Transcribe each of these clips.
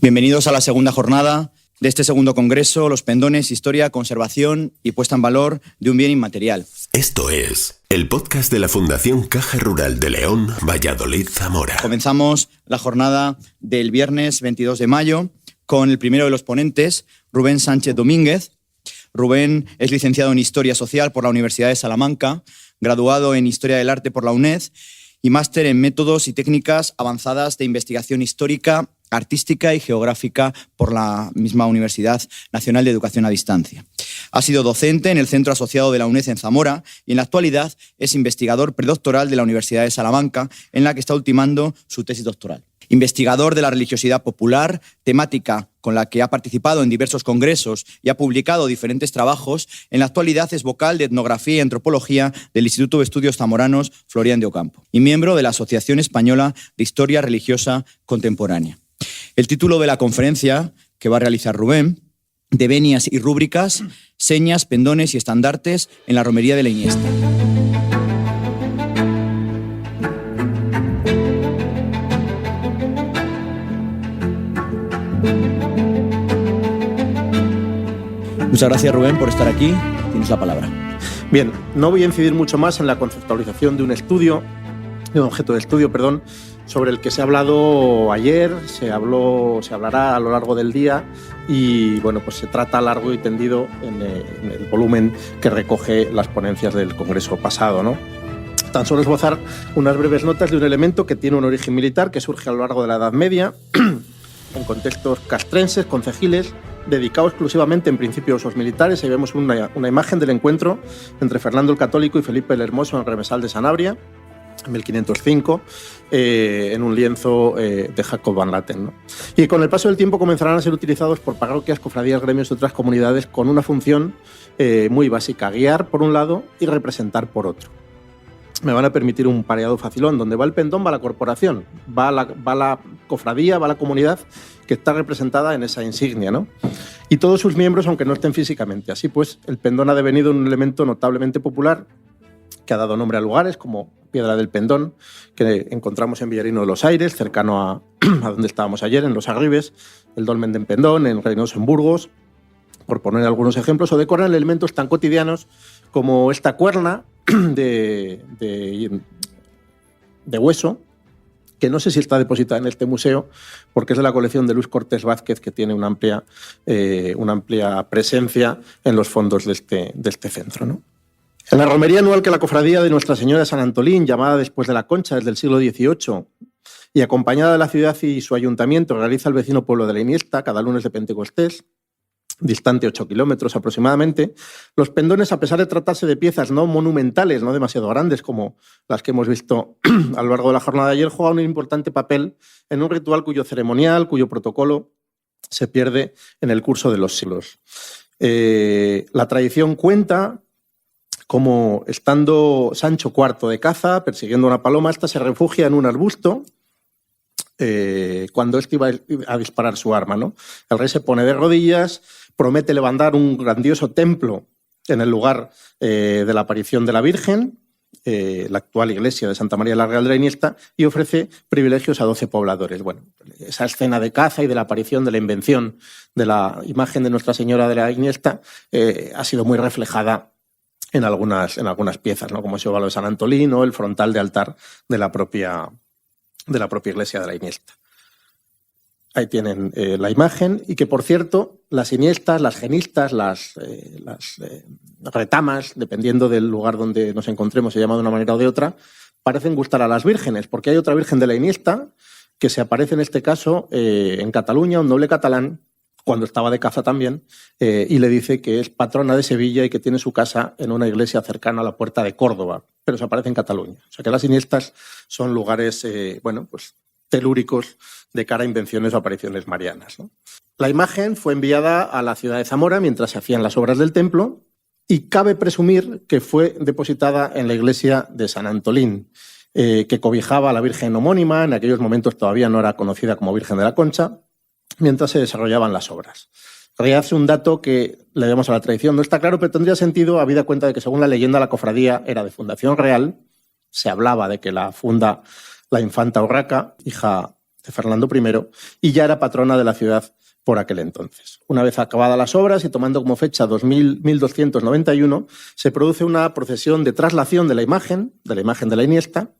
Bienvenidos a la segunda jornada de este segundo congreso, Los Pendones, Historia, Conservación y Puesta en Valor de un Bien Inmaterial. Esto es el podcast de la Fundación Caja Rural de León, Valladolid, Zamora. Comenzamos la jornada del viernes 22 de mayo con el primero de los ponentes, Rubén Sánchez Domínguez. Rubén es licenciado en Historia Social por la Universidad de Salamanca, graduado en Historia del Arte por la UNED y máster en Métodos y Técnicas Avanzadas de Investigación Histórica, Artística y Geográfica por la misma Universidad Nacional de Educación a Distancia. Ha sido docente en el Centro Asociado de la UNED en Zamora y en la actualidad es investigador predoctoral de la Universidad de Salamanca, en la que está ultimando su tesis doctoral. Investigador de la religiosidad popular, temática con la que ha participado en diversos congresos y ha publicado diferentes trabajos, en la actualidad es vocal de Etnografía y Antropología del Instituto de Estudios Zamoranos Florián de Ocampo y miembro de la Asociación Española de Historia Religiosa Contemporánea. El título de la conferencia que va a realizar Rubén, de venias y rúbricas, señas, pendones y estandartes en la romería de la Iniesta. Muchas gracias, Rubén, por estar aquí. Tienes la palabra. Bien, no voy a incidir mucho más en la conceptualización de un objeto de estudio, sobre el que se ha hablado ayer, se hablará a lo largo del día y pues se trata largo y tendido en el volumen que recoge las ponencias del congreso pasado, ¿no? Tan solo esbozar unas breves notas de un elemento que tiene un origen militar que surge a lo largo de la Edad Media en contextos castrenses, concejiles, dedicado exclusivamente en principio a usos militares. Ahí vemos una imagen del encuentro entre Fernando el Católico y Felipe el Hermoso en Remesal de Sanabria, en 1505, en un lienzo de Jacob van Latten, ¿no? Y con el paso del tiempo comenzarán a ser utilizados por parroquias, cofradías, gremios de otras comunidades con una función muy básica: guiar por un lado y representar por otro. Me van a permitir un pareado facilón. Donde va el pendón va la corporación, va la cofradía, va la comunidad que está representada en esa insignia, ¿no? Y todos sus miembros, aunque no estén físicamente. Así pues, el pendón ha devenido un elemento notablemente popular que ha dado nombre a lugares como Piedra del Pendón, que encontramos en Villarino de los Aires, cercano a donde estábamos ayer, en Los Arribes, el Dolmen de Pendón, en Reynoso, en Burgos, por poner algunos ejemplos, o decoran elementos tan cotidianos como esta cuerna de hueso, que no sé si está depositada en este museo, porque es de la colección de Luis Cortés Vázquez, que tiene una amplia presencia en los fondos de este centro, ¿no? En la romería anual que la cofradía de Nuestra Señora de San Antolín, llamada después de la Concha desde el siglo XVIII, y acompañada de la ciudad y su ayuntamiento, realiza el vecino pueblo de la Iniesta cada lunes de Pentecostés, distante 8 kilómetros aproximadamente, los pendones, a pesar de tratarse de piezas no monumentales, no demasiado grandes como las que hemos visto a lo largo de la jornada de ayer, juegan un importante papel en un ritual cuyo ceremonial, cuyo protocolo se pierde en el curso de los siglos. La tradición cuenta como, estando Sancho IV de caza, persiguiendo una paloma, esta se refugia en un arbusto cuando éste iba a disparar su arma, ¿no? El rey se pone de rodillas, promete levantar un grandioso templo en el lugar de la aparición de la Virgen, la actual iglesia de Santa María la Real de la Iniesta, y ofrece privilegios a 12 pobladores. Bueno, esa escena de caza y de la aparición, de la invención de la imagen de Nuestra Señora de la Iniesta ha sido muy reflejada en algunas piezas, ¿no? Como ese óvalo de San Antolín o el frontal de altar de la propia iglesia de la Iniesta. Ahí tienen la imagen, y que, por cierto, las iniestas, las genistas, las retamas, dependiendo del lugar donde nos encontremos, se llama de una manera o de otra, parecen gustar a las vírgenes, porque hay otra virgen de la Iniesta que se aparece en este caso en Cataluña, un noble catalán, cuando estaba de caza también, y le dice que es patrona de Sevilla y que tiene su casa en una iglesia cercana a la Puerta de Córdoba, pero se aparece en Cataluña. O sea que las Iniestas son lugares, telúricos de cara a invenciones o apariciones marianas, ¿no? La imagen fue enviada a la ciudad de Zamora mientras se hacían las obras del templo y cabe presumir que fue depositada en la iglesia de San Antolín, que cobijaba a la Virgen homónima. En aquellos momentos todavía no era conocida como Virgen de la Concha, mientras se desarrollaban las obras. En realidad es un dato que le debemos a la tradición. No está claro, pero tendría sentido habida cuenta de que, según la leyenda, la cofradía era de fundación real. Se hablaba de que la funda la infanta Urraca, hija de Fernando I, y ya era patrona de la ciudad por aquel entonces. Una vez acabadas las obras y tomando como fecha 1291, se produce una procesión de traslación de la imagen de la Iniesta,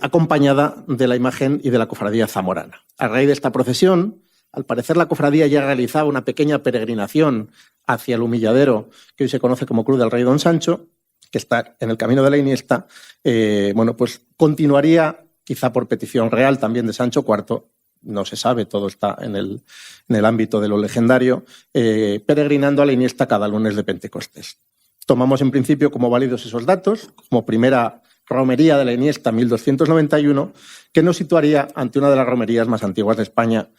acompañada de la imagen y de la cofradía zamorana. A raíz de esta procesión, al parecer la cofradía ya realizaba una pequeña peregrinación hacia el humilladero que hoy se conoce como Cruz del Rey Don Sancho, que está en el camino de la Iniesta. Pues continuaría, quizá por petición real también de Sancho IV, no se sabe, todo está en el ámbito de lo legendario, peregrinando a la Iniesta cada lunes de Pentecostés. Tomamos en principio como válidos esos datos, como primera romería de la Iniesta 1291, que nos situaría ante una de las romerías más antiguas de España,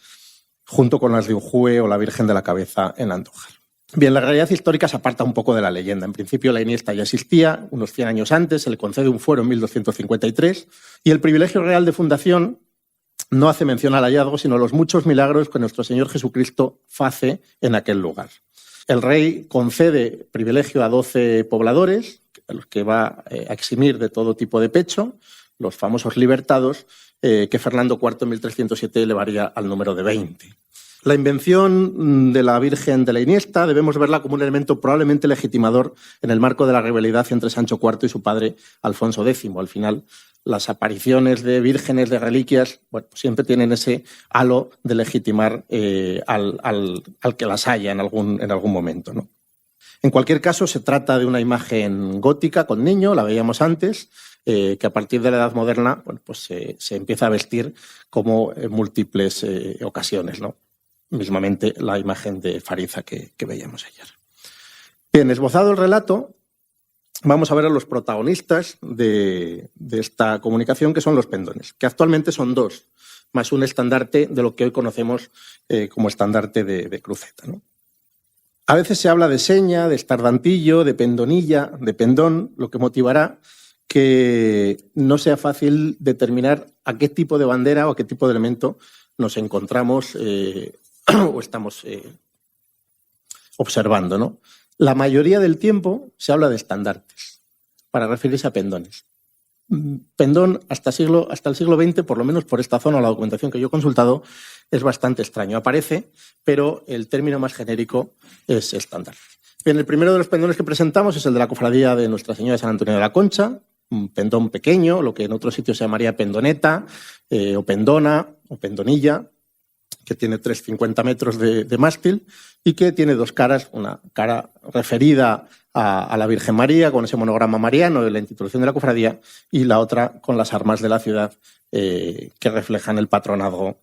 junto con las de Ujue o la Virgen de la Cabeza en Andújar. Bien, la realidad histórica se aparta un poco de la leyenda. En principio la Iniesta ya existía, unos 100 años antes, se le concede un fuero en 1253, y el privilegio real de fundación no hace mención al hallazgo, sino a los muchos milagros que nuestro Señor Jesucristo hace en aquel lugar. El rey concede privilegio a 12 pobladores, a los que va a eximir de todo tipo de pecho, los famosos libertados, que Fernando IV en 1307 elevaría al número de 20. La invención de la Virgen de la Iniesta debemos verla como un elemento probablemente legitimador en el marco de la rivalidad entre Sancho IV y su padre Alfonso X. Al final, las apariciones de vírgenes, de reliquias, siempre tienen ese halo de legitimar al que las haya en algún momento, ¿no? En cualquier caso, se trata de una imagen gótica con niño, la veíamos antes, que a partir de la Edad Moderna se empieza a vestir como en múltiples ocasiones, ¿no? Mismamente la imagen de Fariza que veíamos ayer. Bien, esbozado el relato, vamos a ver a los protagonistas de esta comunicación, que son los pendones, que actualmente son dos, más un estandarte de lo que hoy conocemos como estandarte de cruceta, ¿no? A veces se habla de seña, de estardantillo, de pendonilla, de pendón, lo que motivará que no sea fácil determinar a qué tipo de bandera o a qué tipo de elemento nos encontramos o estamos observando, ¿no? La mayoría del tiempo se habla de estandartes para referirse a pendones. Pendón hasta el siglo XX, por lo menos por esta zona, la documentación que yo he consultado, es bastante extraño. Aparece, pero el término más genérico es estándar. Bien, el primero de los pendones que presentamos es el de la cofradía de Nuestra Señora de San Antonio de la Concha, un pendón pequeño, lo que en otros sitios se llamaría pendoneta, o pendona, o pendonilla, que tiene 3,50 metros de mástil y que tiene dos caras, una cara referida a la Virgen María con ese monograma mariano de la institución de la cofradía y la otra con las armas de la ciudad que reflejan el patronazgo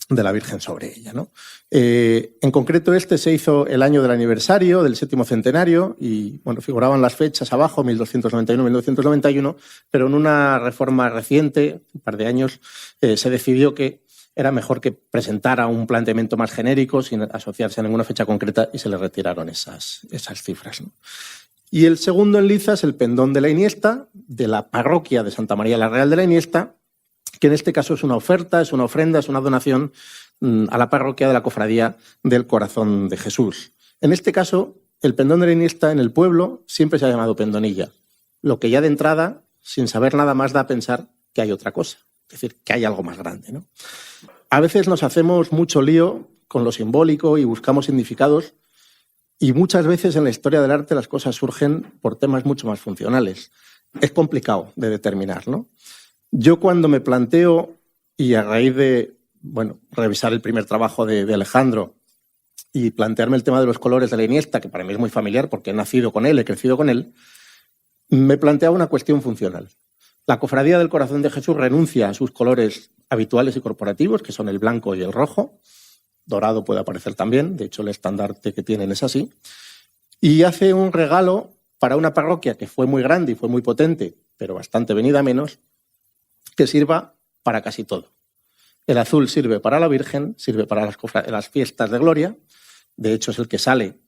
de la Virgen sobre ella, ¿no? En concreto este se hizo el año del aniversario del 7º centenario y figuraban las fechas abajo, 1291-1291, pero en una reforma reciente, un par de años, se decidió que era mejor que presentara un planteamiento más genérico sin asociarse a ninguna fecha concreta y se le retiraron esas cifras, ¿no? Y el segundo en liza es el pendón de la Iniesta, de la parroquia de Santa María la Real de la Iniesta, que en este caso es una oferta, es una ofrenda, es una donación a la parroquia de la Cofradía del Corazón de Jesús. En este caso, el pendón de la Iniesta en el pueblo siempre se ha llamado pendonilla, lo que ya de entrada, sin saber nada más, da a pensar que hay otra cosa, es decir, que hay algo más grande, ¿no? A veces nos hacemos mucho lío con lo simbólico y buscamos significados y muchas veces en la historia del arte las cosas surgen por temas mucho más funcionales. Es complicado de determinar, ¿no? Yo cuando me planteo, y a raíz de revisar el primer trabajo de Alejandro y plantearme el tema de los colores de la Iniesta, que para mí es muy familiar porque he nacido con él, he crecido con él, me planteaba una cuestión funcional. La Cofradía del Corazón de Jesús renuncia a sus colores habituales y corporativos, que son el blanco y el rojo. Dorado puede aparecer también, de hecho el estandarte que tienen es así. Y hace un regalo para una parroquia que fue muy grande y fue muy potente, pero bastante venida menos, que sirva para casi todo. El azul sirve para la Virgen, sirve para las fiestas de gloria, de hecho es el que sale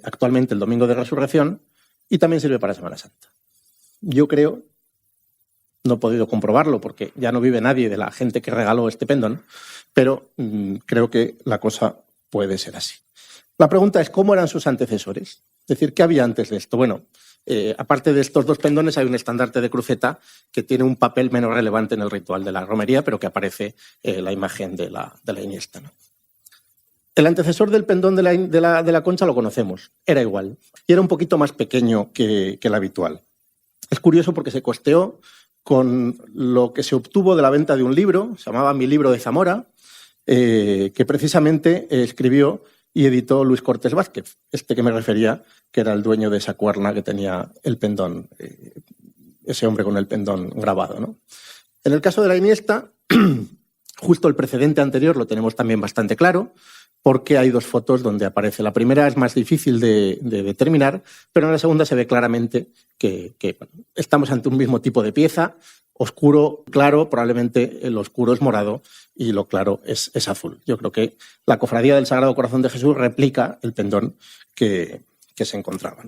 actualmente el Domingo de Resurrección, y también sirve para Semana Santa. Yo creo, no he podido comprobarlo porque ya no vive nadie de la gente que regaló este pendón, pero creo que la cosa puede ser así. La pregunta es, ¿cómo eran sus antecesores? Es decir, ¿qué había antes de esto? Bueno, Aparte de estos dos pendones, hay un estandarte de cruceta que tiene un papel menos relevante en el ritual de la romería, pero que aparece la imagen de la Iniesta, ¿no? El antecesor del pendón de la concha lo conocemos, era igual, y era un poquito más pequeño que el habitual. Es curioso porque se costeó con lo que se obtuvo de la venta de un libro, se llamaba Mi libro de Zamora, que precisamente escribió y editó Luis Cortés Vázquez, que me refería, que era el dueño de esa cuerna que tenía el pendón, ese hombre con el pendón grabado, ¿no? En el caso de la Iniesta, justo el precedente anterior lo tenemos también bastante claro, porque hay dos fotos donde aparece. La primera es más difícil de determinar, pero en la segunda se ve claramente que estamos ante un mismo tipo de pieza, oscuro, claro, probablemente el oscuro es morado y lo claro es azul. Yo creo que la Cofradía del Sagrado Corazón de Jesús replica el pendón que se encontraba.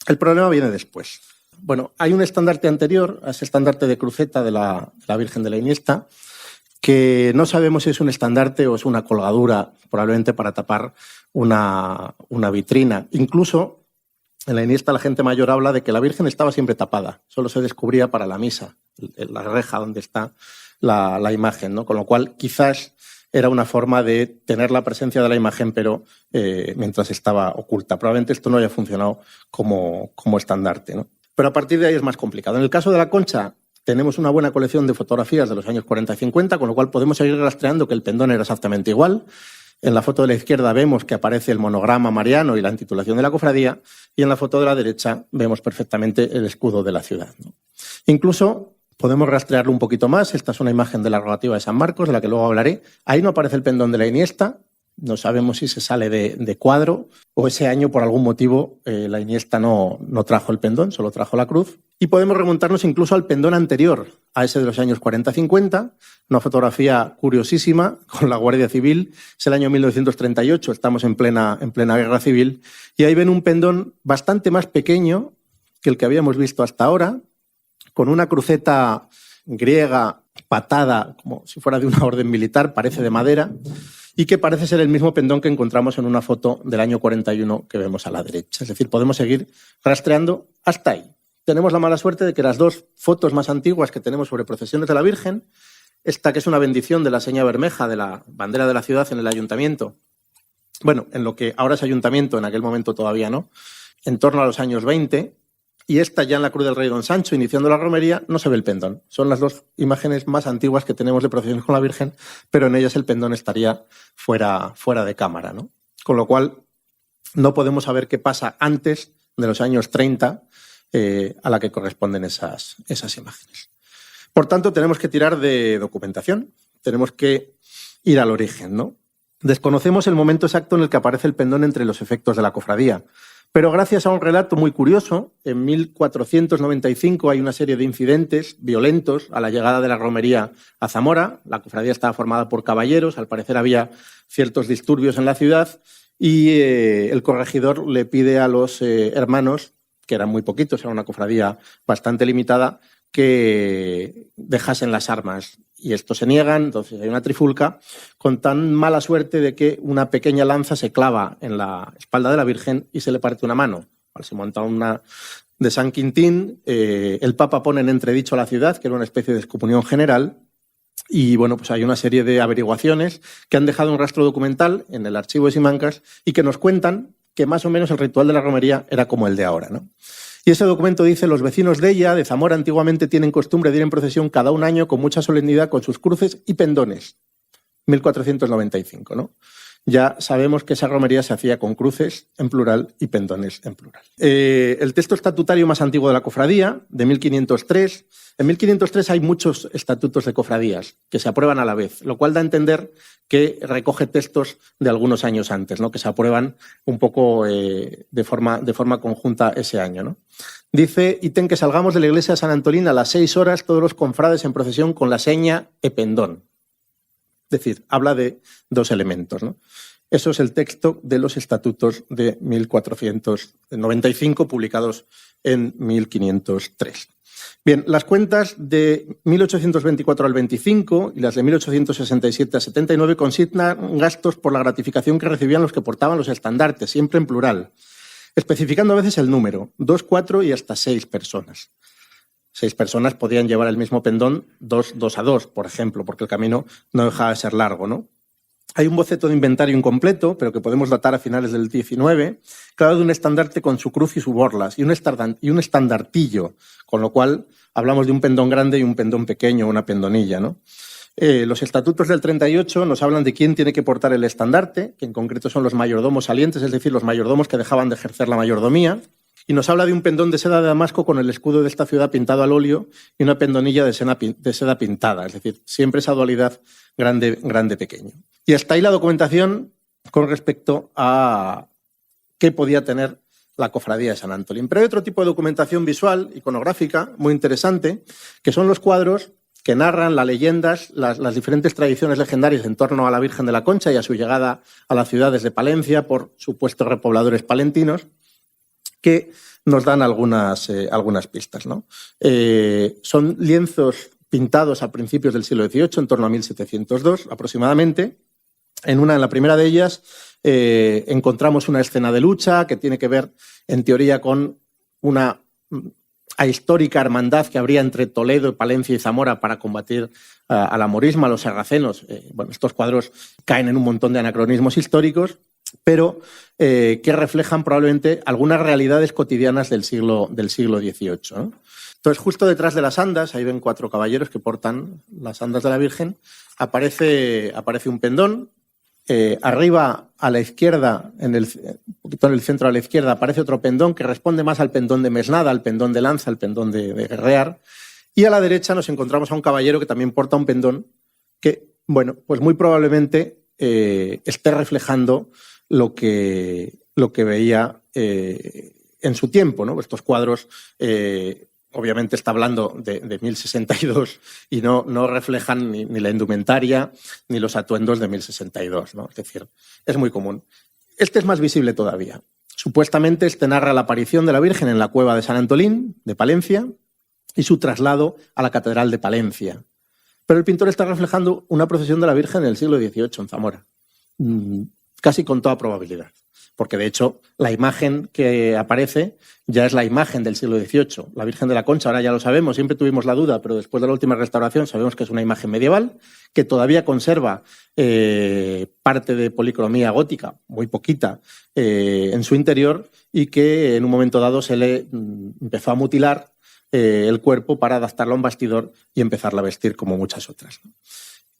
El problema viene después. Bueno, hay un estandarte anterior a ese estandarte de cruceta de la Virgen de la Iniesta, que no sabemos si es un estandarte o es una colgadura, probablemente para tapar una vitrina. Incluso en la Iniesta la gente mayor habla de que la Virgen estaba siempre tapada, solo se descubría para la misa, la reja donde está la imagen, ¿no? Con lo cual quizás era una forma de tener la presencia de la imagen, pero mientras estaba oculta. Probablemente esto no haya funcionado como estandarte, ¿no? Pero a partir de ahí es más complicado. En el caso de la concha, tenemos una buena colección de fotografías de los años 40 y 50, con lo cual podemos seguir rastreando que el pendón era exactamente igual. En la foto de la izquierda vemos que aparece el monograma mariano y la intitulación de la cofradía, y en la foto de la derecha vemos perfectamente el escudo de la ciudad, ¿no? Incluso podemos rastrearlo un poquito más. Esta es una imagen de la rogativa de San Marcos, de la que luego hablaré. Ahí no aparece el pendón de la Iniesta. No sabemos si se sale de cuadro o ese año, por algún motivo, la Iniesta no trajo el pendón, solo trajo la cruz. Y podemos remontarnos incluso al pendón anterior, a ese de los años 40-50, una fotografía curiosísima con la Guardia Civil. Es el año 1938, estamos en plena guerra civil, y ahí ven un pendón bastante más pequeño que el que habíamos visto hasta ahora, con una cruceta griega patada, como si fuera de una orden militar, parece de madera, y que parece ser el mismo pendón que encontramos en una foto del año 41 que vemos a la derecha. Es decir, podemos seguir rastreando hasta ahí. Tenemos la mala suerte de que las dos fotos más antiguas que tenemos sobre procesiones de la Virgen, esta que es una bendición de la seña bermeja de la bandera de la ciudad en el ayuntamiento, bueno, en lo que ahora es ayuntamiento, en aquel momento todavía no, en torno a los años 20, y esta ya en la Cruz del Rey Don Sancho, iniciando la romería, no se ve el pendón. Son las dos imágenes más antiguas que tenemos de procesiones con la Virgen, pero en ellas el pendón estaría fuera de cámara, ¿no? Con lo cual no podemos saber qué pasa antes de los años 30 a la que corresponden esas imágenes. Por tanto, tenemos que tirar de documentación, tenemos que ir al origen, ¿no? Desconocemos el momento exacto en el que aparece el pendón entre los efectos de la cofradía, pero gracias a un relato muy curioso, en 1495 hay una serie de incidentes violentos a la llegada de la romería a Zamora. La cofradía estaba formada por caballeros, al parecer había ciertos disturbios en la ciudad, y el corregidor le pide a los hermanos, que eran muy poquitos, era una cofradía bastante limitada, que dejasen las armas. Y estos se niegan, entonces hay una trifulca, con tan mala suerte de que una pequeña lanza se clava en la espalda de la Virgen y se le parte una mano. Se monta una de San Quintín, el Papa pone en entredicho a la ciudad, que era una especie de excomunión general, y bueno, pues hay una serie de averiguaciones que han dejado un rastro documental en el archivo de Simancas y que nos cuentan que más o menos el ritual de la romería era como el de ahora, ¿no? Y ese documento dice: los vecinos de ella, de Zamora, antiguamente tienen costumbre de ir en procesión cada un año con mucha solemnidad con sus cruces y pendones. 1495, ¿no? Ya sabemos que esa romería se hacía con cruces en plural y pendones en plural. El texto estatutario más antiguo de la cofradía, de 1503. En 1503 hay muchos estatutos de cofradías que se aprueban a la vez, lo cual da a entender que recoge textos de algunos años antes, ¿no? Que se aprueban un poco de forma conjunta ese año, ¿no? Dice: ítem que salgamos de la iglesia de San Antolín a las 6 horas todos los confrades en procesión con la seña e pendón. Es decir, habla de dos elementos, ¿no? Eso es el texto de los estatutos de 1495, publicados en 1503. Bien, las cuentas de 1824 al 25 y las de 1867 a 79 consignan gastos por la gratificación que recibían los que portaban los estandartes, siempre en plural. especificando a veces el número, 2, 4 y hasta 6 personas. 6 personas podían llevar el mismo pendón 2 a 2, por ejemplo, porque el camino no dejaba de ser largo, ¿no? Hay un boceto de inventario incompleto, pero que podemos datar a finales del 19, claro, de un estandarte con su cruz y su borlas, y un estandartillo, con lo cual hablamos de un pendón grande y un pendón pequeño, una pendonilla, ¿no? Los estatutos del 38 nos hablan de quién tiene que portar el estandarte, que en concreto son los mayordomos salientes, es decir, los mayordomos que dejaban de ejercer la mayordomía, y nos habla de un pendón de seda de Damasco con el escudo de esta ciudad pintado al óleo y una pendonilla de seda pintada, es decir, siempre esa dualidad grande-pequeño. Y hasta ahí la documentación con respecto a qué podía tener la cofradía de San Antolín. Pero hay otro tipo de documentación visual, iconográfica, muy interesante, que son los cuadros que narran las leyendas, las diferentes tradiciones legendarias en torno a la Virgen de la Concha y a su llegada a las ciudades de Palencia por supuestos repobladores palentinos, que nos dan algunas pistas, ¿no? Son lienzos pintados a principios del siglo XVIII, en torno a 1702 aproximadamente. En la primera de ellas encontramos una escena de lucha que tiene que ver, en teoría, con una histórica hermandad que habría entre Toledo, Palencia y Zamora para combatir a la morisma, a los sarracenos. Estos cuadros caen en un montón de anacronismos históricos, pero que reflejan probablemente algunas realidades cotidianas del siglo XVIII, ¿no? Entonces, justo detrás de las andas, ahí ven 4 caballeros que portan las andas de la Virgen, aparece un pendón. Arriba a la izquierda, un poquito en el centro a la izquierda, aparece otro pendón que responde más al pendón de mesnada, al pendón de lanza, al pendón de guerrear. Y a la derecha nos encontramos a un caballero que también porta un pendón que, bueno, pues muy probablemente esté reflejando lo que veía en su tiempo, ¿no? Estos cuadros obviamente está hablando de 1062 y no reflejan ni la indumentaria ni los atuendos de 1062, ¿no? Es decir, es muy común. Este es más visible todavía. Supuestamente este narra la aparición de la Virgen en la cueva de San Antolín, de Palencia, y su traslado a la Catedral de Palencia. Pero el pintor está reflejando una procesión de la Virgen en el siglo XVIII en Zamora, casi con toda probabilidad. Porque, de hecho, la imagen que aparece ya es la imagen del siglo XVIII. La Virgen de la Concha, ahora ya lo sabemos, siempre tuvimos la duda, pero después de la última restauración sabemos que es una imagen medieval, que todavía conserva parte de policromía gótica, muy poquita, en su interior, y que en un momento dado se le empezó a mutilar el cuerpo para adaptarlo a un bastidor y empezarla a vestir como muchas otras, ¿no?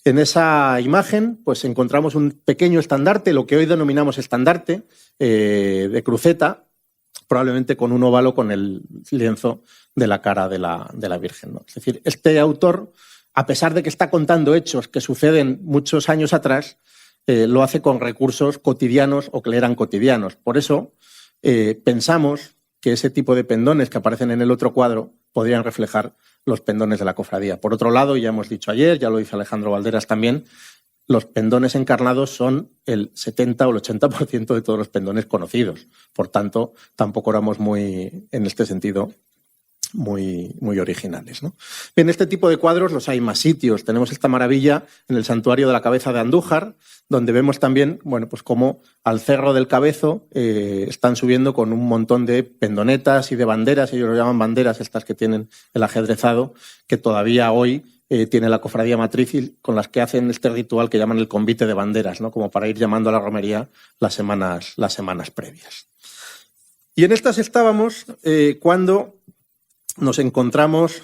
En esa imagen pues encontramos un pequeño estandarte, lo que hoy denominamos estandarte, de cruceta, probablemente con un óvalo con el lienzo de la cara de la Virgen, ¿no? Es decir, este autor, a pesar de que está contando hechos que suceden muchos años atrás, lo hace con recursos cotidianos o que le eran cotidianos. Por eso pensamos que ese tipo de pendones que aparecen en el otro cuadro podrían reflejar los pendones de la cofradía. Por otro lado, ya hemos dicho ayer, ya lo dice Alejandro Valderas también, los pendones encarnados son el 70 o el 80% de todos los pendones conocidos. Por tanto, tampoco éramos en este sentido, muy originales, ¿no? Bien, este tipo de cuadros los hay en más sitios. Tenemos esta maravilla en el Santuario de la Cabeza de Andújar, donde vemos también, bueno, pues cómo al Cerro del Cabezo están subiendo con un montón de pendonetas y de banderas, ellos lo llaman banderas, estas que tienen el ajedrezado, que todavía hoy tiene la cofradía matriz y con las que hacen este ritual que llaman el convite de banderas, ¿no? Como para ir llamando a la romería las semanas previas. Y en estas estábamos cuando nos encontramos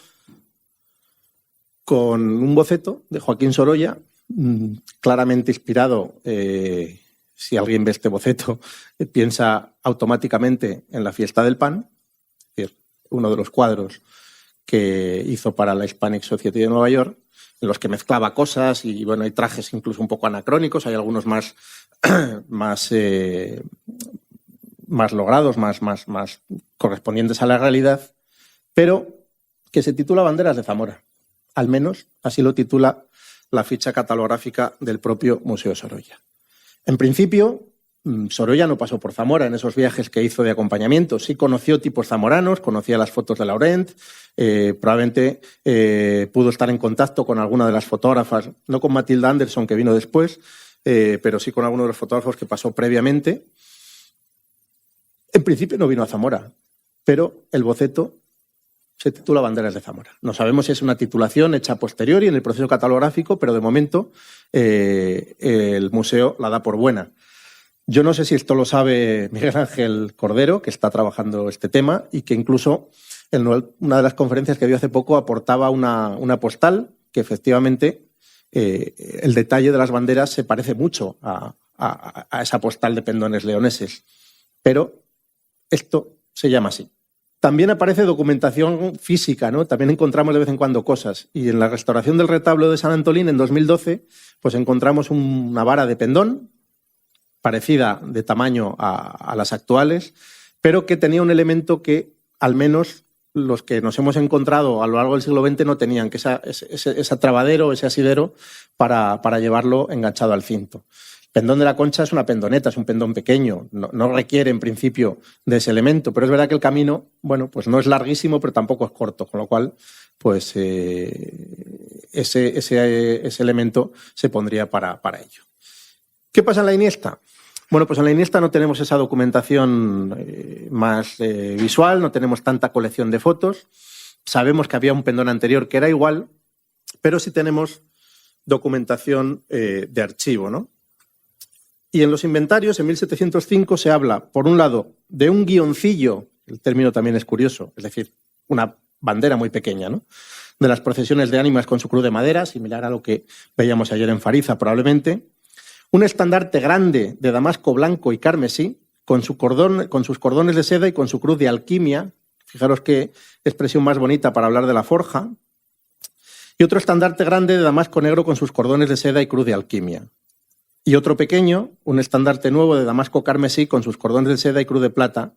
con un boceto de Joaquín Sorolla, claramente inspirado, si alguien ve este boceto, piensa automáticamente en la Fiesta del Pan, es decir, uno de los cuadros que hizo para la Hispanic Society de Nueva York, en los que mezclaba cosas y bueno, hay trajes incluso un poco anacrónicos, hay algunos más logrados, más correspondientes a la realidad, pero que se titula Banderas de Zamora. Al menos así lo titula la ficha catalográfica del propio Museo Sorolla. En principio, Sorolla no pasó por Zamora en esos viajes que hizo de acompañamiento. Sí conoció tipos zamoranos, conocía las fotos de Laurent, probablemente pudo estar en contacto con alguna de las fotógrafas, no con Matilda Anderson, que vino después, pero sí con alguno de los fotógrafos que pasó previamente. En principio no vino a Zamora, pero el boceto se titula Banderas de Zamora. No sabemos si es una titulación hecha a posteriori en el proceso catalográfico, pero de momento el museo la da por buena. Yo no sé si esto lo sabe Miguel Ángel Cordero, que está trabajando este tema y que incluso en una de las conferencias que dio hace poco aportaba una postal que efectivamente el detalle de las banderas se parece mucho a esa postal de pendones leoneses. Pero esto se llama así. También aparece documentación física, ¿no? También encontramos de vez en cuando cosas. Y en la restauración del retablo de San Antolín en 2012, pues encontramos una vara de pendón, parecida de tamaño a las actuales, pero que tenía un elemento que al menos los que nos hemos encontrado a lo largo del siglo XX no tenían, que ese trabadero, ese asidero para llevarlo enganchado al cinto. El pendón de la Concha es una pendoneta, es un pendón pequeño, no requiere en principio de ese elemento, pero es verdad que el camino, bueno, pues no es larguísimo, pero tampoco es corto, con lo cual, pues ese elemento se pondría para ello. ¿Qué pasa en la Iniesta? Bueno, pues en la Iniesta no tenemos esa documentación más visual, no tenemos tanta colección de fotos. Sabemos que había un pendón anterior que era igual, pero sí tenemos documentación de archivo, ¿no? Y en los inventarios, en 1705, se habla, por un lado, de un guioncillo, el término también es curioso, es decir, una bandera muy pequeña, ¿no? De las procesiones de ánimas con su cruz de madera, similar a lo que veíamos ayer en Fariza, probablemente. Un estandarte grande de damasco blanco y carmesí, con sus cordones de seda y con su cruz de alquimia. Fijaros qué expresión más bonita para hablar de la forja. Y otro estandarte grande de damasco negro con sus cordones de seda y cruz de alquimia. Y otro pequeño, un estandarte nuevo de damasco carmesí con sus cordones de seda y cruz de plata,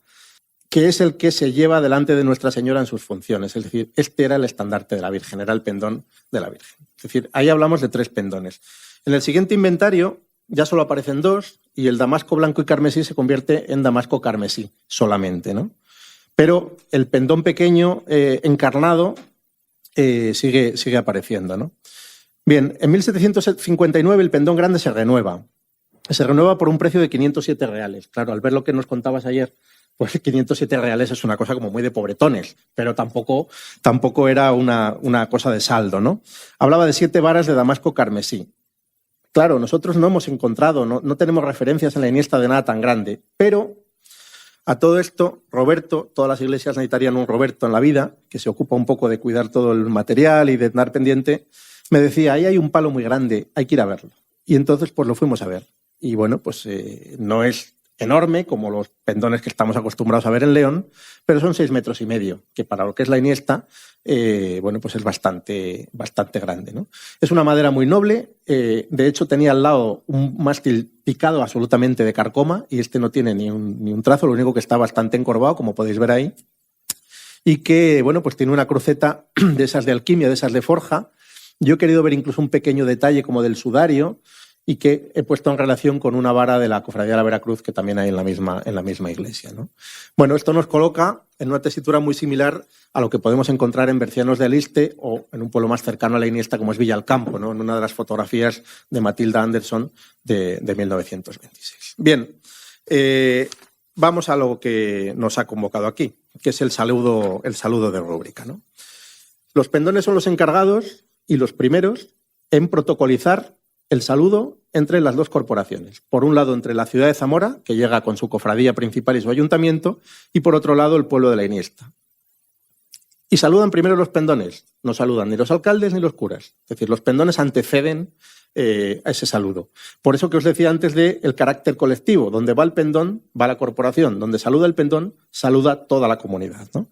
que es el que se lleva delante de Nuestra Señora en sus funciones. Es decir, este era el estandarte de la Virgen, era el pendón de la Virgen. Es decir, ahí hablamos de 3 pendones. En el siguiente inventario ya solo aparecen 2 y el damasco blanco y carmesí se convierte en damasco carmesí solamente, ¿no? Pero el pendón pequeño encarnado sigue apareciendo, ¿no? Bien, en 1759 el pendón grande se renueva. Se renueva por un precio de 507 reales. Claro, al ver lo que nos contabas ayer, pues 507 reales es una cosa como muy de pobretones, pero tampoco era una cosa de saldo, ¿no? Hablaba de 7 varas de damasco carmesí. Claro, nosotros no hemos encontrado, no tenemos referencias en la Iniesta de nada tan grande, pero a todo esto, Roberto, todas las iglesias necesitarían un Roberto en la vida, que se ocupa un poco de cuidar todo el material y de andar pendiente, me decía, ahí hay un palo muy grande, hay que ir a verlo. Y entonces pues lo fuimos a ver. Y bueno, pues no es enorme como los pendones que estamos acostumbrados a ver en León, pero son 6,5 metros, que para lo que es la Iniesta, bueno, pues es bastante grande, ¿no? Es una madera muy noble, de hecho tenía al lado un mástil picado absolutamente de carcoma y este no tiene ni un trazo, lo único que está bastante encorvado, como podéis ver ahí, y que, bueno, pues tiene una cruceta de esas de alquimia, de esas de forja. Yo he querido ver incluso un pequeño detalle como del sudario y que he puesto en relación con una vara de la Cofradía de la Veracruz que también hay en la misma iglesia, ¿no? Bueno, esto nos coloca en una tesitura muy similar a lo que podemos encontrar en Bercianos de Aliste o en un pueblo más cercano a la Iniesta como es Villalcampo, ¿no? En una de las fotografías de Matilda Anderson de 1926. Bien, vamos a lo que nos ha convocado aquí, que es el saludo de rúbrica, ¿no? Los pendones son los encargados y los primeros en protocolizar el saludo entre las 2 corporaciones. Por un lado, entre la ciudad de Zamora, que llega con su cofradía principal y su ayuntamiento, y por otro lado, el pueblo de la Iniesta. Y saludan primero los pendones, no saludan ni los alcaldes ni los curas. Es decir, los pendones anteceden a ese saludo. Por eso que os decía antes del carácter colectivo, donde va el pendón, va la corporación, donde saluda el pendón, saluda toda la comunidad, ¿no?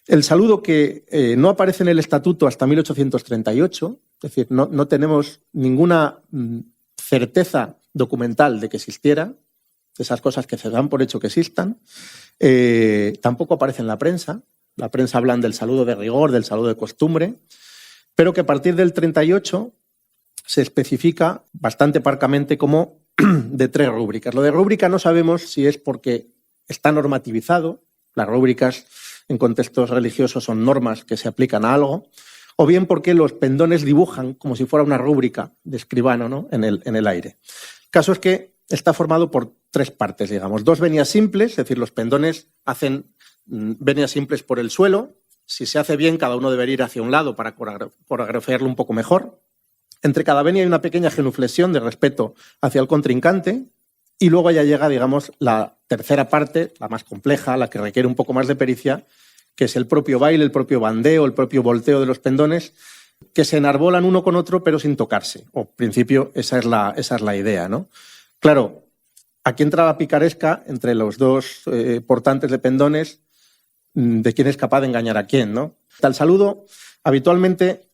El saludo que no aparece en el estatuto hasta 1838, es decir, no tenemos ninguna certeza documental de que existiera, esas cosas que se dan por hecho que existan, tampoco aparece en la prensa hablan del saludo de rigor, del saludo de costumbre, pero que a partir del 38 se especifica bastante parcamente como de 3 rúbricas. Lo de rúbrica no sabemos si es porque está normativizado, las rúbricas en contextos religiosos son normas que se aplican a algo, o bien porque los pendones dibujan como si fuera una rúbrica de escribano, ¿no? en el aire. El caso es que está formado por tres partes, digamos. Dos venias simples, es decir, los pendones hacen venias simples por el suelo. Si se hace bien, cada uno debería ir hacia un lado para coreografiarlo un poco mejor. Entre cada venia hay una pequeña genuflexión de respeto hacia el contrincante. Y luego ya llega, digamos, la tercera parte, la más compleja, la que requiere un poco más de pericia, que es el propio baile, el propio bandeo, el propio volteo de los pendones, que se enarbolan uno con otro pero sin tocarse. O, en principio, esa es la idea, ¿no? Claro, aquí entra la picaresca entre los dos portantes de pendones de quién es capaz de engañar a quién, ¿no? El saludo, habitualmente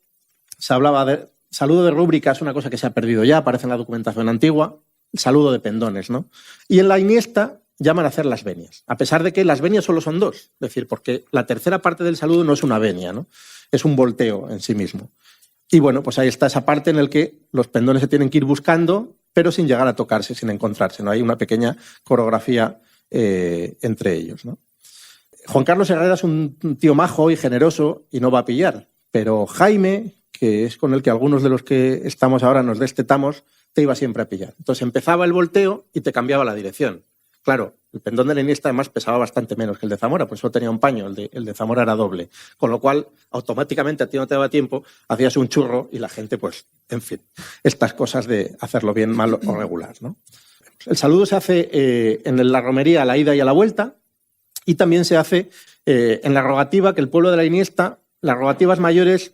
se hablaba de... Saludo de rúbrica es una cosa que se ha perdido ya, aparece en la documentación antigua, el saludo de pendones, ¿no? Y en la Iniesta llaman a hacer las venias, a pesar de que las venias solo son dos, es decir, porque la tercera parte del saludo no es una venia, ¿no? Es un volteo en sí mismo. Y bueno, pues ahí está esa parte en la que los pendones se tienen que ir buscando, pero sin llegar a tocarse, sin encontrarse, ¿no? Hay una pequeña coreografía entre ellos, ¿no? Juan Carlos Herrera es un tío majo y generoso y no va a pillar, pero Jaime, que es con el que algunos de los que estamos ahora nos destetamos, te iba siempre a pillar. Entonces empezaba el volteo y te cambiaba la dirección. Claro, el pendón de la Iniesta además pesaba bastante menos que el de Zamora, pues solo tenía un paño, el de Zamora era doble. Con lo cual, automáticamente a ti no te daba tiempo, hacías un churro y la gente, pues, en fin, estas cosas de hacerlo bien, mal o regular, ¿no? El saludo se hace en la romería a la ida y a la vuelta y también se hace en la rogativa, que el pueblo de la Iniesta, las rogativas mayores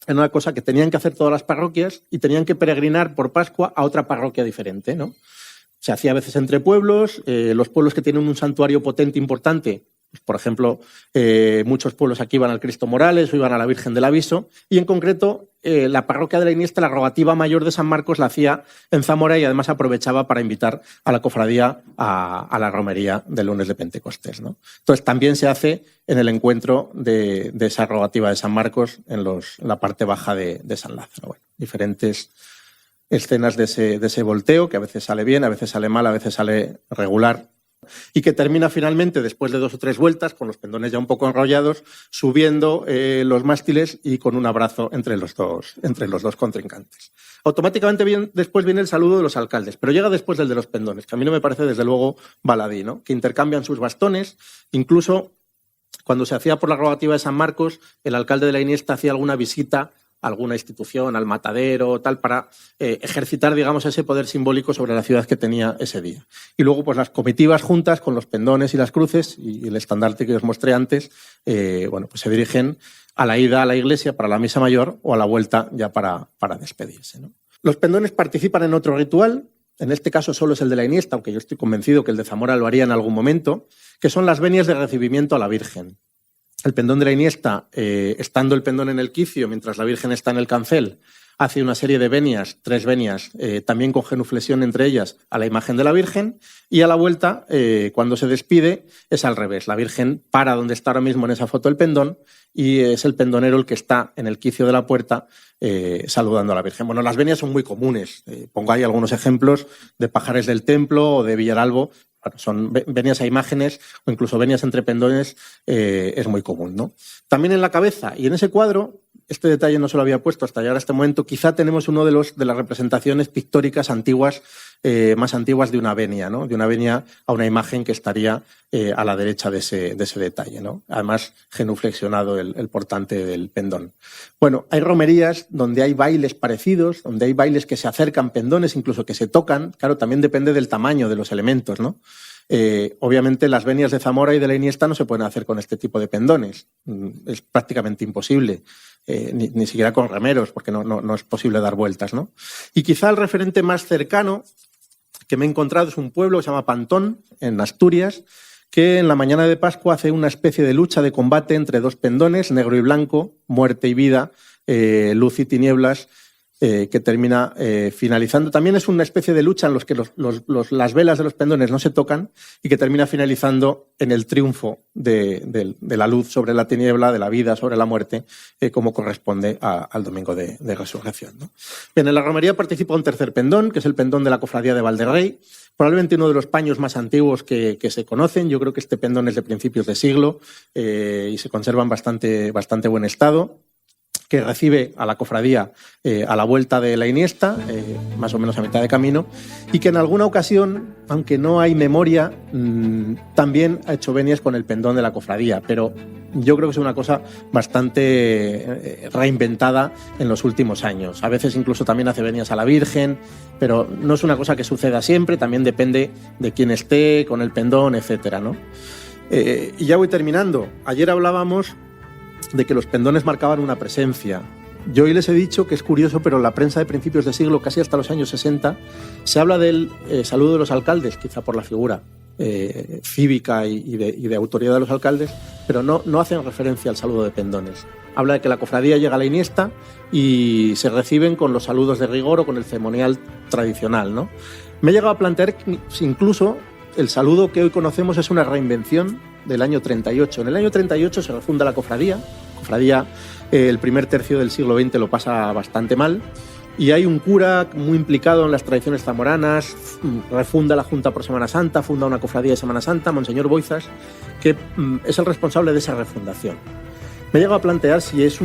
era una cosa que tenían que hacer todas las parroquias y tenían que peregrinar por Pascua a otra parroquia diferente, ¿no? Se hacía a veces entre pueblos, los pueblos que tienen un santuario potente importante, pues, por ejemplo, muchos pueblos aquí iban al Cristo Morales o iban a la Virgen del Aviso, y en concreto la parroquia de la Iniesta, la rogativa mayor de San Marcos, la hacía en Zamora y además aprovechaba para invitar a la cofradía a la romería del lunes de Pentecostés, ¿no? Entonces también se hace en el encuentro de esa rogativa de San Marcos en la parte baja de San Lázaro. Bueno, diferentes escenas de ese volteo, que a veces sale bien, a veces sale mal, a veces sale regular, y que termina finalmente, después de 2 o 3 vueltas, con los pendones ya un poco enrollados, subiendo los mástiles y con un abrazo entre los dos contrincantes. Automáticamente después viene el saludo de los alcaldes, pero llega después del de los pendones, que a mí no me parece desde luego baladí, ¿no? Que intercambian sus bastones, incluso cuando se hacía por la rogativa de San Marcos, el alcalde de la Iniesta hacía alguna visita a alguna institución, al matadero, tal, para ejercitar, digamos, ese poder simbólico sobre la ciudad que tenía ese día. Y luego, pues las comitivas juntas con los pendones y las cruces y el estandarte que os mostré antes, bueno, pues se dirigen a la ida a la iglesia para la misa mayor o a la vuelta ya para despedirse, ¿no? Los pendones participan en otro ritual, en este caso solo es el de la Iniesta, aunque yo estoy convencido que el de Zamora lo haría en algún momento, que son las venias de recibimiento a la Virgen. El pendón de la Iniesta, estando el pendón en el quicio, mientras la Virgen está en el cancel, hace una serie de venias, 3 venias, también con genuflexión entre ellas, a la imagen de la Virgen, y a la vuelta, cuando se despide, es al revés. La Virgen para donde está ahora mismo en esa foto el pendón, y es el pendonero el que está en el quicio de la puerta saludando a la Virgen. Bueno, las venias son muy comunes. Pongo ahí algunos ejemplos de Pajares del Templo o de Villaralbo. Son venias a imágenes o incluso venias entre pendones, es muy común, ¿no? También en la cabeza y en ese cuadro, este detalle no se lo había puesto hasta llegar a este momento, quizá tenemos uno de las representaciones pictóricas antiguas, más antiguas de una venia, ¿no? De una venia a una imagen que estaría a la derecha de ese detalle, ¿no? Además, genuflexionado el portante del pendón. Bueno, hay romerías donde hay bailes parecidos, donde hay bailes que se acercan pendones, incluso que se tocan. Claro, también depende del tamaño de los elementos, ¿no? Obviamente las venias de Zamora y de la Iniesta no se pueden hacer con este tipo de pendones. Es prácticamente imposible, ni siquiera con remeros, porque no es posible dar vueltas, ¿no? Y quizá el referente más cercano que me he encontrado es un pueblo que se llama Pantón, en Asturias, que en la mañana de Pascua hace una especie de lucha de combate entre 2 pendones, negro y blanco, muerte y vida, luz y tinieblas, que termina finalizando. También es una especie de lucha en los que las velas de los pendones no se tocan y que termina finalizando en el triunfo de la luz sobre la tiniebla, de la vida sobre la muerte, como corresponde al domingo de resurrección, ¿no? Bien, en la romería participa un tercer pendón, que es el pendón de la cofradía de Valderrey, probablemente uno de los paños más antiguos que se conocen. Yo creo que este pendón es de principios de siglo y se conserva en bastante buen estado. que recibe a la cofradía a la vuelta de la Iniesta, más o menos a mitad de camino, y que en alguna ocasión, aunque no hay memoria, también ha hecho venias con el pendón de la cofradía, pero yo creo que es una cosa bastante reinventada en los últimos años. A veces incluso también hace venias a la Virgen, pero no es una cosa que suceda siempre, también depende de quién esté, con el pendón, etcétera, ¿no? Y ya voy terminando. Ayer hablábamos de que los pendones marcaban una presencia. Yo hoy les he dicho que es curioso, pero en la prensa de principios de siglo, casi hasta los años 60, se habla del saludo de los alcaldes, quizá por la figura cívica y de autoridad de los alcaldes, pero no hacen referencia al saludo de pendones. Habla de que la cofradía llega a la Iniesta y se reciben con los saludos de rigor o con el ceremonial tradicional, ¿no? Me he llegado a plantear que incluso el saludo que hoy conocemos es una reinvención del año 38. En el año 38 se refunda la cofradía. El primer tercio del siglo XX lo pasa bastante mal. Y hay un cura muy implicado en las tradiciones zamoranas, refunda la Junta por Semana Santa, funda una cofradía de Semana Santa, Monseñor Boizas, que es el responsable de esa refundación. Me he llegado a plantear si es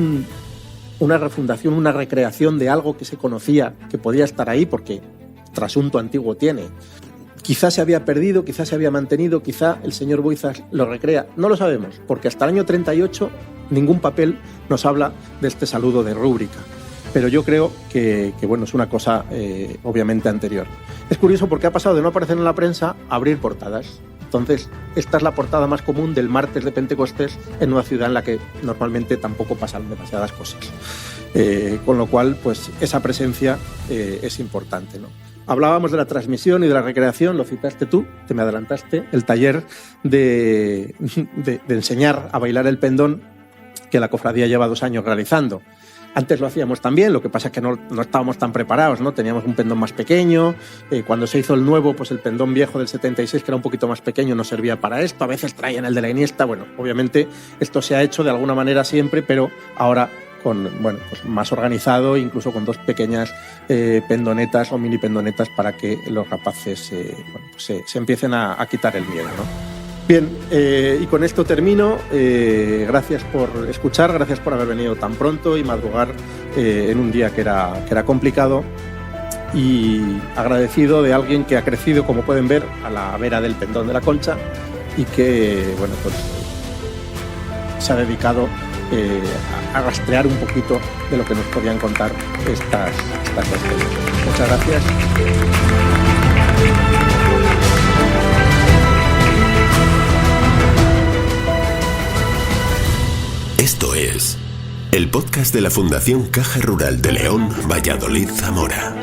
una refundación, una recreación de algo que se conocía, que podía estar ahí, porque trasunto antiguo tiene. Quizá se había perdido, quizá se había mantenido, quizá el señor Boizas lo recrea. No lo sabemos, porque hasta el año 38 ningún papel nos habla de este saludo de rúbrica. Pero yo creo que bueno, es una cosa obviamente anterior. Es curioso porque ha pasado de no aparecer en la prensa a abrir portadas. Entonces, esta es la portada más común del martes de Pentecostés en una ciudad en la que normalmente tampoco pasan demasiadas cosas. Con lo cual, pues esa presencia es importante, ¿no? Hablábamos de la transmisión y de la recreación, lo citaste tú, te me adelantaste, el taller de enseñar a bailar el pendón que la cofradía lleva 2 años realizando. Antes lo hacíamos también, lo que pasa es que no estábamos tan preparados, ¿no? Teníamos un pendón más pequeño, cuando se hizo el nuevo, pues el pendón viejo del 76, que era un poquito más pequeño, no servía para esto, a veces traían el de la Iniesta. Bueno, obviamente esto se ha hecho de alguna manera siempre, pero ahora pues más organizado, incluso con 2 pequeñas pendonetas o mini pendonetas para que los rapaces se empiecen a quitar el miedo, ¿no? Bien, y con esto termino. Gracias por escuchar, gracias por haber venido tan pronto y madrugar en un día que era complicado, y agradecido de alguien que ha crecido, como pueden ver, a la vera del pendón de la Concha, y que pues se ha dedicado a rastrear un poquito de lo que nos podían contar estas experiencias. Muchas gracias. Esto es el podcast de la Fundación Caja Rural de León, Valladolid, Zamora.